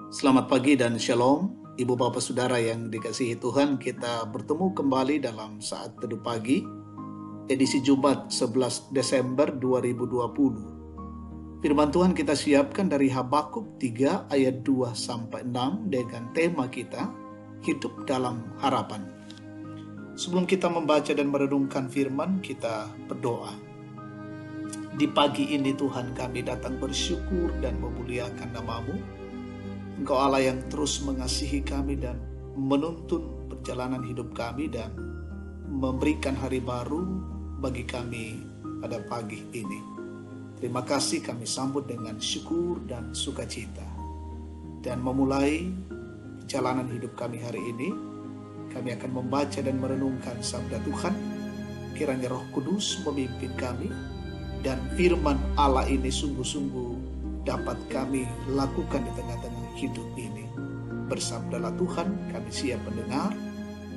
Selamat pagi dan shalom, Ibu Bapak Saudara yang dikasihi Tuhan. Kita bertemu kembali dalam saat teduh pagi, edisi Jumat 11 Desember 2020. Firman Tuhan kita siapkan dari Habakuk 3 ayat 2-6 dengan tema kita, Hidup dalam Harapan. Sebelum kita membaca dan merenungkan firman, kita berdoa. Di pagi ini Tuhan, kami datang bersyukur dan memuliakan nama-Mu. Engkau Allah yang terus mengasihi kami dan menuntun perjalanan hidup kami dan memberikan hari baru bagi kami pada pagi ini. Terima kasih, kami sambut dengan syukur dan sukacita. Dan memulai perjalanan hidup kami hari ini, kami akan membaca dan merenungkan sabda Tuhan. Kiranya Roh Kudus memimpin kami dan firman Allah ini sungguh-sungguh dapat kami lakukan di tengah-tengah hidup ini. Bersabdalah Tuhan, kami siap mendengar.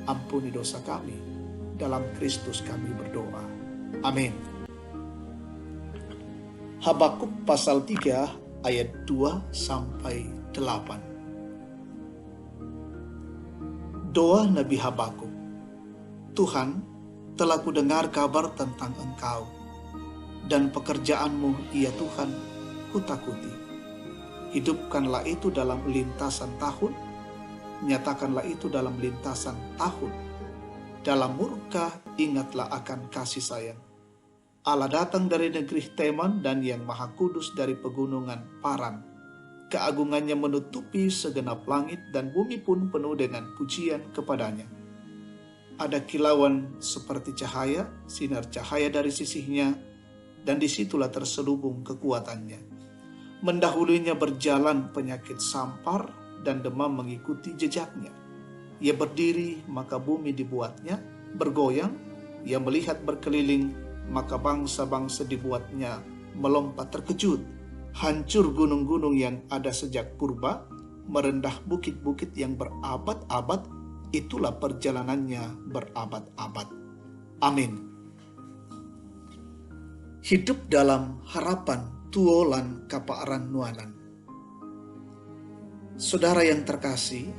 Ampuni dosa kami, dalam Kristus kami berdoa. Amin. Habakuk pasal 3 ayat 2-8. Doa Nabi Habakuk. Tuhan, telah kudengar kabar tentang Engkau dan pekerjaan-Mu, ya Tuhan, kutakuti. Hidupkanlah itu dalam lintasan tahun, nyatakanlah itu dalam lintasan tahun. Dalam murka ingatlah akan kasih sayang. Allah datang dari negeri Teman dan Yang Maha Kudus dari pegunungan Paran. Keagungannya menutupi segenap langit dan bumi pun penuh dengan pujian kepadanya. Ada kilauan seperti cahaya, sinar cahaya dari sisihnya, dan disitulah terselubung kekuatannya. Mendahulunya berjalan penyakit sampar dan demam mengikuti jejaknya. Ia berdiri, maka bumi dibuatnya, bergoyang, ia melihat berkeliling, maka bangsa-bangsa dibuatnya melompat terkejut. Hancur gunung-gunung yang ada sejak purba, merendah bukit-bukit yang berabad-abad, itulah perjalanannya berabad-abad. Amin. Hidup dalam harapan tuolan kapaaran nuanan. Saudara yang terkasih,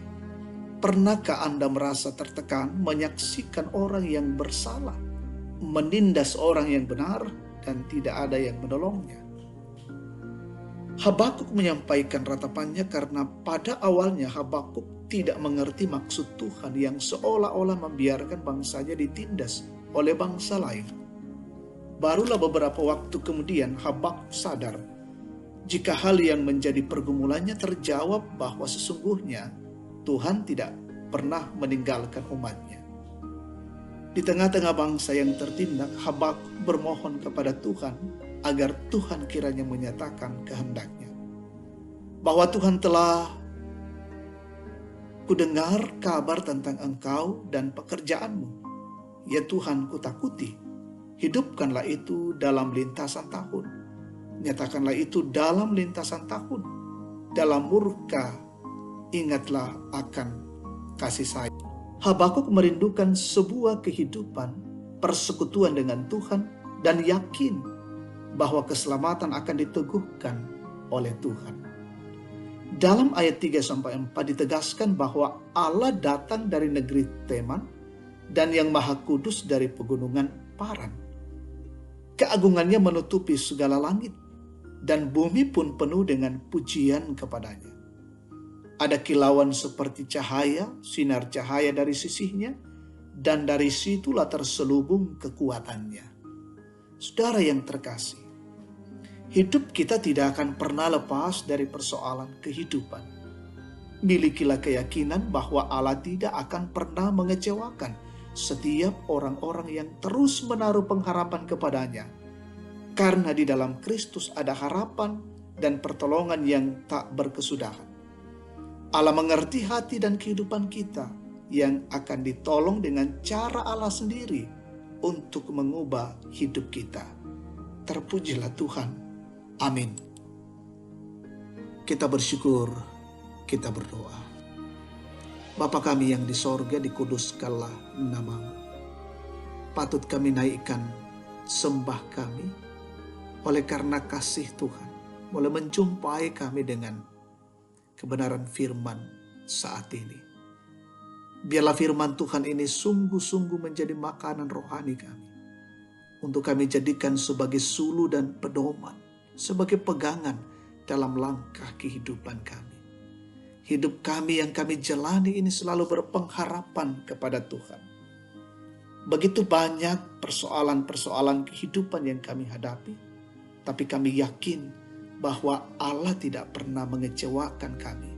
pernahkah Anda merasa tertekan menyaksikan orang yang bersalah, menindas orang yang benar, dan tidak ada yang menolongnya? Habakuk menyampaikan ratapannya karena pada awalnya Habakuk tidak mengerti maksud Tuhan yang seolah-olah membiarkan bangsanya ditindas oleh bangsa lain. Barulah beberapa waktu kemudian Habakuk sadar jika hal yang menjadi pergumulannya terjawab bahwa sesungguhnya Tuhan tidak pernah meninggalkan umatnya. Di tengah-tengah bangsa yang tertindak, Habakuk bermohon kepada Tuhan agar Tuhan kiranya menyatakan kehendaknya. Bahwa Tuhan telah kudengar kabar tentang Engkau dan pekerjaan-Mu. Ya Tuhan, kutakuti. Hidupkanlah itu dalam lintasan tahun. Nyatakanlah itu dalam lintasan tahun. Dalam murka, ingatlah akan kasih sayang. Habakuk merindukan sebuah kehidupan, persekutuan dengan Tuhan, dan yakin bahwa keselamatan akan diteguhkan oleh Tuhan. Dalam ayat 3-4 ditegaskan bahwa Allah datang dari negeri Teman dan Yang Maha Kudus dari pegunungan Paran. Keagungannya menutupi segala langit, dan bumi pun penuh dengan pujian kepadanya. Ada kilauan seperti cahaya, sinar cahaya dari sisihnya, dan dari situlah terselubung kekuatannya. Saudara yang terkasih, hidup kita tidak akan pernah lepas dari persoalan kehidupan. Milikilah keyakinan bahwa Allah tidak akan pernah mengecewakan setiap orang-orang yang terus menaruh pengharapan kepadanya. Karena di dalam Kristus ada harapan dan pertolongan yang tak berkesudahan. Allah mengerti hati dan kehidupan kita yang akan ditolong dengan cara Allah sendiri untuk mengubah hidup kita. Terpujilah Tuhan. Amin. Kita bersyukur, kita berdoa. Bapa kami yang di sorga, dikuduskanlah nama-Mu. Patut kami naikkan sembah kami oleh karena kasih Tuhan, boleh menjumpai kami dengan kebenaran firman saat ini. Biarlah firman Tuhan ini sungguh-sungguh menjadi makanan rohani kami, untuk kami jadikan sebagai sulu dan pedoman, sebagai pegangan dalam langkah kehidupan kami. Hidup kami yang kami jalani ini selalu berpengharapan kepada Tuhan. Begitu banyak persoalan-persoalan kehidupan yang kami hadapi, tapi kami yakin bahwa Allah tidak pernah mengecewakan kami.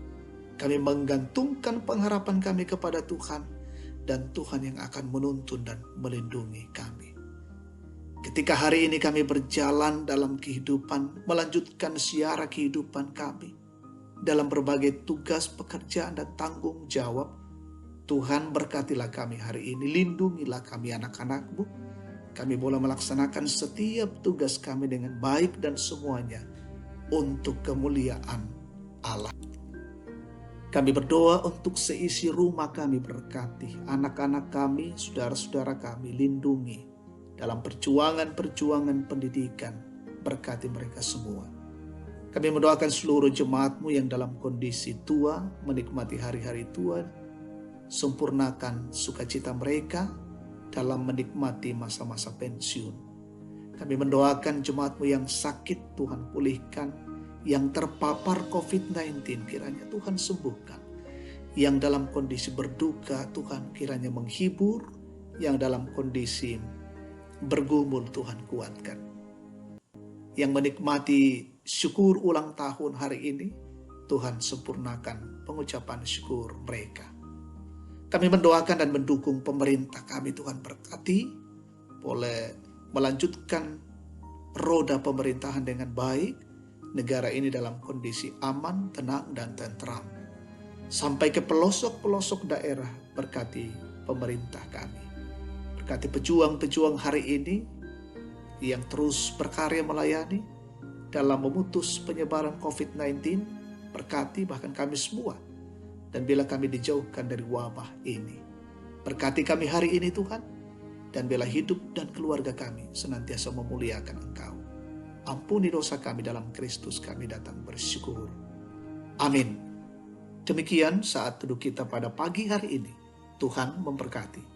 Kami menggantungkan pengharapan kami kepada Tuhan, dan Tuhan yang akan menuntun dan melindungi kami. Ketika hari ini kami berjalan dalam kehidupan, melanjutkan siara kehidupan kami, dalam berbagai tugas, pekerjaan, dan tanggung jawab, Tuhan berkatilah kami hari ini, lindungilah kami anak-anak-Mu. Kami boleh melaksanakan setiap tugas kami dengan baik dan semuanya untuk kemuliaan Allah. Kami berdoa untuk seisi rumah kami berkati, anak-anak kami, saudara-saudara kami lindungi dalam perjuangan-perjuangan pendidikan, berkati mereka semua. Kami mendoakan seluruh jemaat-Mu yang dalam kondisi tua, menikmati hari-hari tua, sempurnakan sukacita mereka dalam menikmati masa-masa pensiun. Kami mendoakan jemaat-Mu yang sakit, Tuhan pulihkan. Yang terpapar COVID-19, kiranya Tuhan sembuhkan. Yang dalam kondisi berduka, Tuhan kiranya menghibur. Yang dalam kondisi bergumul, Tuhan kuatkan. Yang menikmati syukur ulang tahun hari ini, Tuhan sempurnakan pengucapan syukur mereka. Kami mendoakan dan mendukung pemerintah kami, Tuhan berkati, boleh melanjutkan roda pemerintahan dengan baik, negara ini dalam kondisi aman, tenang, dan tentram. Sampai ke pelosok-pelosok daerah, berkati pemerintah kami. Berkati pejuang-pejuang hari ini yang terus berkarya melayani dalam memutus penyebaran COVID-19. Berkati bahkan kami semua. Dan bila kami dijauhkan dari wabah ini, berkati kami hari ini Tuhan. Dan bila hidup dan keluarga kami senantiasa memuliakan Engkau. Ampuni dosa kami dalam Kristus, kami datang bersyukur. Amin. Demikian saat teduh kita pada pagi hari ini. Tuhan memberkati.